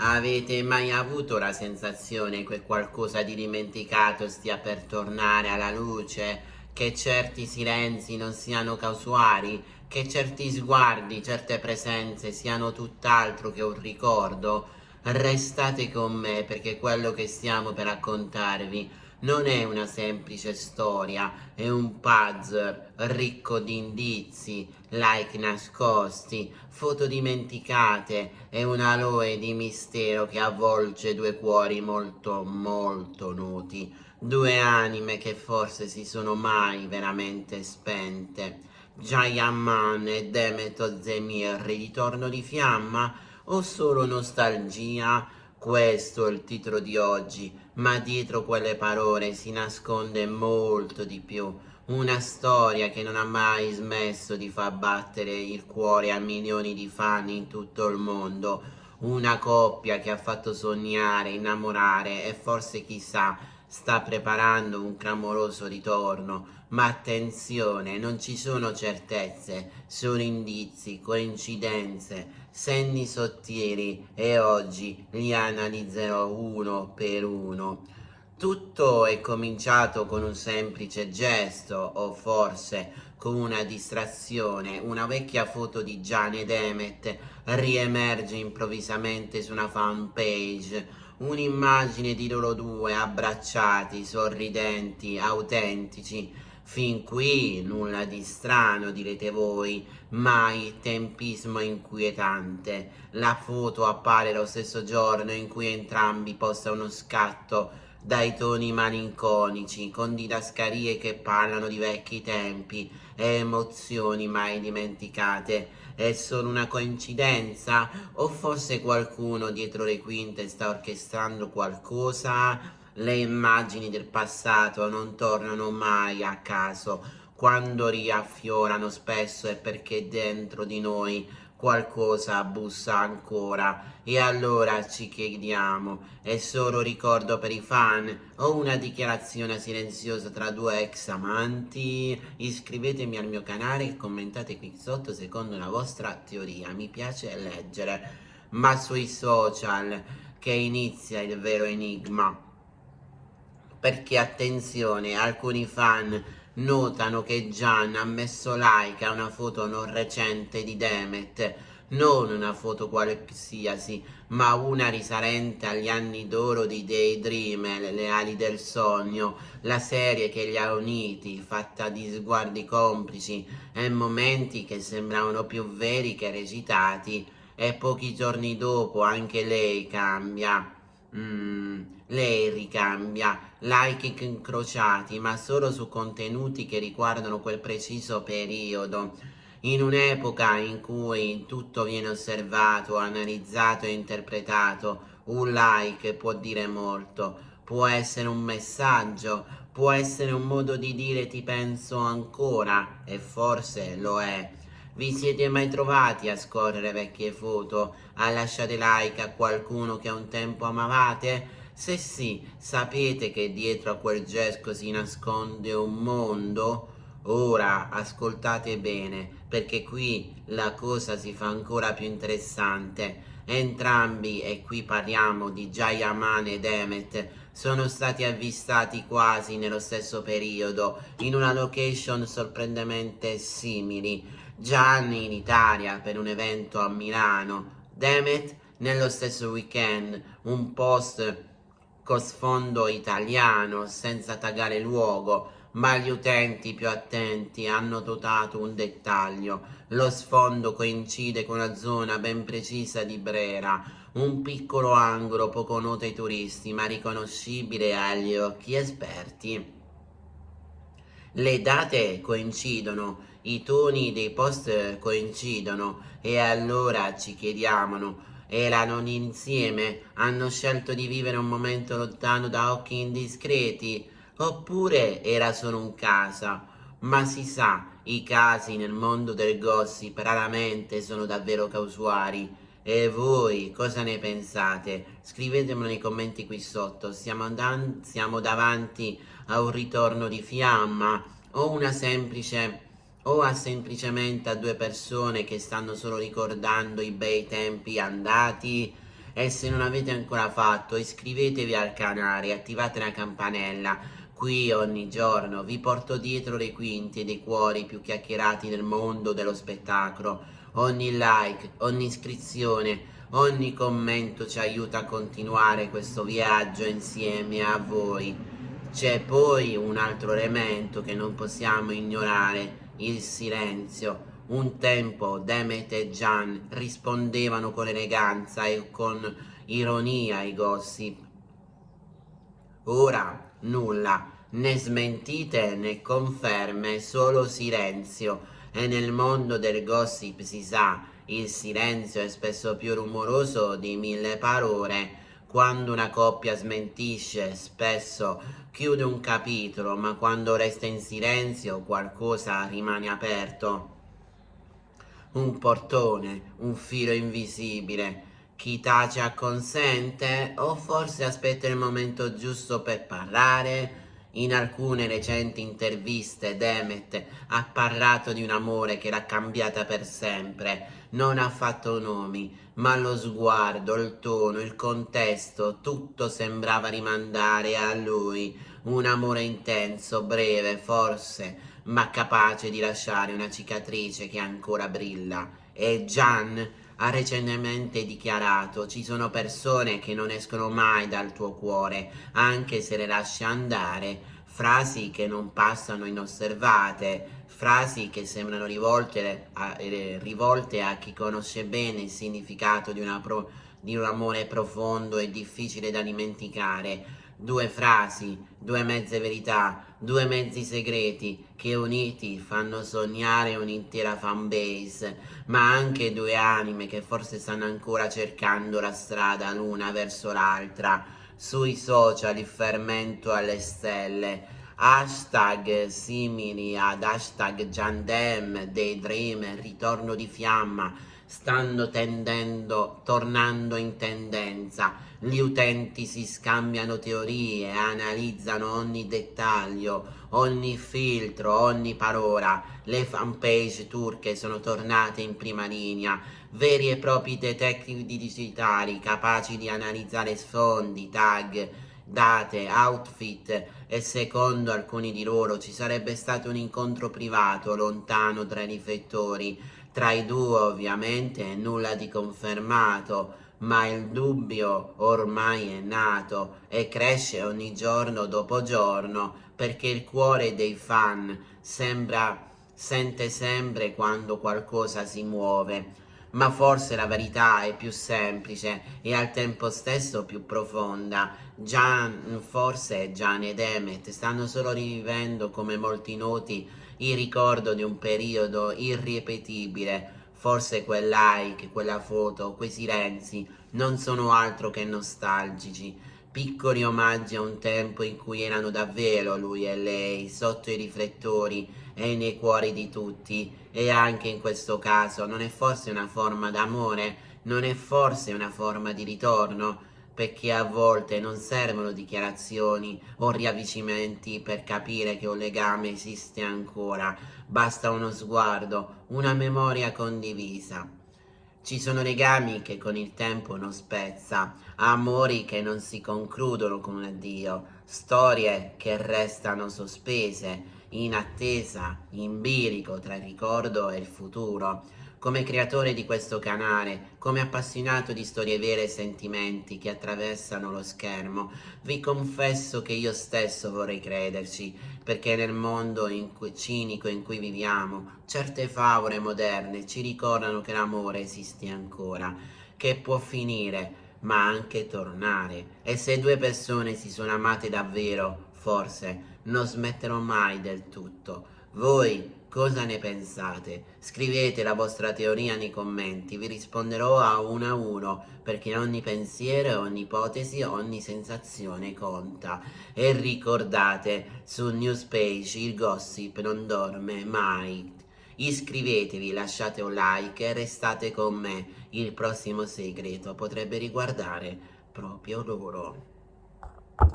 Avete mai avuto la sensazione che qualcosa di dimenticato stia per tornare alla luce? Che certi silenzi non siano casuali? Che certi sguardi, certe presenze siano tutt'altro che un ricordo? Restate con me perché quello che stiamo per raccontarvi non è una semplice storia, è un puzzle ricco di indizi, like nascosti, foto dimenticate e un aloe di mistero che avvolge due cuori molto molto noti, due anime che forse si sono mai veramente spente. Jayaman e Demet Ozdemir, ritorno di fiamma o solo nostalgia? Questo è il titolo di oggi, ma dietro quelle parole si nasconde molto di più. Una storia che non ha mai smesso di far battere il cuore a milioni di fan in tutto il mondo. Una coppia che ha fatto sognare, innamorare e forse chissà sta preparando un clamoroso ritorno. Ma attenzione, non ci sono certezze, solo indizi, coincidenze, segni sottili e oggi li analizzerò uno per uno. Tutto è cominciato con un semplice gesto, o forse con una distrazione. Una vecchia foto di Gianni ed Emmet riemerge improvvisamente su una fanpage. Un'immagine di loro due abbracciati, sorridenti, autentici. Fin qui nulla di strano, direte voi, ma il tempismo è inquietante. La foto appare lo stesso giorno in cui entrambi postano uno scatto dai toni malinconici, con didascalie che parlano di vecchi tempi e emozioni mai dimenticate. È solo una coincidenza? O forse qualcuno dietro le quinte sta orchestrando qualcosa? Le immagini del passato non tornano mai a caso. Quando riaffiorano spesso è perché dentro di noi qualcosa bussa ancora. E allora ci chiediamo, è solo ricordo per i fan o una dichiarazione silenziosa tra due ex amanti? Iscrivetevi al mio canale e commentate qui sotto secondo la vostra teoria, mi piace leggere. Ma sui social che inizia il vero enigma. Perché attenzione, alcuni fan notano che Gian ha messo like a una foto non recente di Demet, non una foto qualsiasi, ma una risalente agli anni d'oro di Daydreamer, Le ali del sogno, la serie che li ha uniti, fatta di sguardi complici e momenti che sembravano più veri che recitati, e pochi giorni dopo anche lei cambia. Lei ricambia, like incrociati, ma solo su contenuti che riguardano quel preciso periodo. In un'epoca in cui tutto viene osservato, analizzato e interpretato, un like può dire molto, può essere un messaggio, può essere un modo di dire ti penso ancora, e forse lo è. Vi siete mai trovati a scorrere vecchie foto, a lasciare like a qualcuno che un tempo amavate? Se sì, sapete che dietro a quel gesto si nasconde un mondo? Ora ascoltate bene, perché qui la cosa si fa ancora più interessante. Entrambi, e qui parliamo di Jayaman ed Emmet, sono stati avvistati quasi nello stesso periodo, in una location sorprendentemente simili. Gianni in Italia per un evento a Milano, Demet nello stesso weekend, un post con sfondo italiano senza taggare luogo, ma gli utenti più attenti hanno notato un dettaglio: lo sfondo coincide con una zona ben precisa di Brera, un piccolo angolo poco noto ai turisti ma riconoscibile agli occhi esperti. Le date coincidono, i toni dei post coincidono e allora ci chiediamo, erano insieme, hanno scelto di vivere un momento lontano da occhi indiscreti, oppure era solo un caso? Ma si sa, i casi nel mondo del gossip raramente sono davvero casuali. E voi cosa ne pensate? Scrivetemelo nei commenti qui sotto. Siamo davanti a un ritorno di fiamma o una semplice o a semplicemente a due persone che stanno solo ricordando i bei tempi andati? e se non avete ancora fatto iscrivetevi al canale e attivate la campanella. Qui ogni giorno vi porto dietro le quinte dei cuori più chiacchierati nel mondo dello spettacolo. Ogni like, ogni iscrizione, ogni commento ci aiuta a continuare questo viaggio insieme a voi. C'è poi un altro elemento che non possiamo ignorare, il silenzio. Un tempo Demet e Gian rispondevano con eleganza e con ironia ai gossip. Ora nulla, né smentite né conferme, solo silenzio. E nel mondo del gossip si sa, il silenzio è spesso più rumoroso di 1000 parole. Quando una coppia smentisce, spesso chiude un capitolo, ma quando resta in silenzio qualcosa rimane aperto. Un portone, un filo invisibile. Chi tace acconsente o forse aspetta il momento giusto per parlare? In alcune recenti interviste Demet ha parlato di un amore che l'ha cambiata per sempre. Non ha fatto nomi, ma lo sguardo, il tono, il contesto, tutto sembrava rimandare a lui. Un amore intenso, breve, forse, ma capace di lasciare una cicatrice che ancora brilla. E Gian ha recentemente dichiarato: ci sono persone che non escono mai dal tuo cuore, anche se le lasci andare. Frasi che non passano inosservate, frasi che sembrano rivolte a chi conosce bene il significato di un amore profondo e difficile da dimenticare. Due frasi, due mezze verità, due mezzi segreti che uniti fanno sognare un'intera fanbase, ma anche due anime che forse stanno ancora cercando la strada l'una verso l'altra. Sui social il fermento alle stelle, hashtag simili ad hashtag Jandem, Daydream, ritorno di fiamma, stanno tornando in tendenza. Gli utenti si scambiano teorie, analizzano ogni dettaglio, ogni filtro, ogni parola. Le fanpage turche sono tornate in prima linea, veri e propri detective digitali capaci di analizzare sfondi, tag, date, outfit, e secondo alcuni di loro ci sarebbe stato un incontro privato lontano tra i riflettori. Tra i due ovviamente nulla di confermato, ma il dubbio ormai è nato e cresce ogni giorno dopo giorno, perché il cuore dei fan sente sempre quando qualcosa si muove. Ma forse la verità è più semplice e al tempo stesso più profonda. Forse Gian e Demet stanno solo rivivendo, come molti noti, il ricordo di un periodo irripetibile. Forse quel like, quella foto, quei silenzi non sono altro che nostalgici, piccoli omaggi a un tempo in cui erano davvero lui e lei, sotto i riflettori e nei cuori di tutti. E anche in questo caso non è forse una forma d'amore? Non è forse una forma di ritorno? Perché a volte non servono dichiarazioni o riavvicinamenti per capire che un legame esiste ancora, basta uno sguardo, una memoria condivisa. Ci sono legami che con il tempo non spezza, amori che non si concludono con un addio, storie che restano sospese, in attesa, in bilico tra il ricordo e il futuro. Come creatore di questo canale, come appassionato di storie vere e sentimenti che attraversano lo schermo, vi confesso che io stesso vorrei crederci, perché nel mondo cinico in cui viviamo, certe favole moderne ci ricordano che l'amore esiste ancora, che può finire, ma anche tornare. E se due persone si sono amate davvero, forse non smetterò mai del tutto. Voi cosa ne pensate? Scrivete la vostra teoria nei commenti, vi risponderò a uno, perché ogni pensiero, ogni ipotesi, ogni sensazione conta. E ricordate, su Newspage il gossip non dorme mai. Iscrivetevi, lasciate un like e restate con me. Il prossimo segreto potrebbe riguardare proprio loro.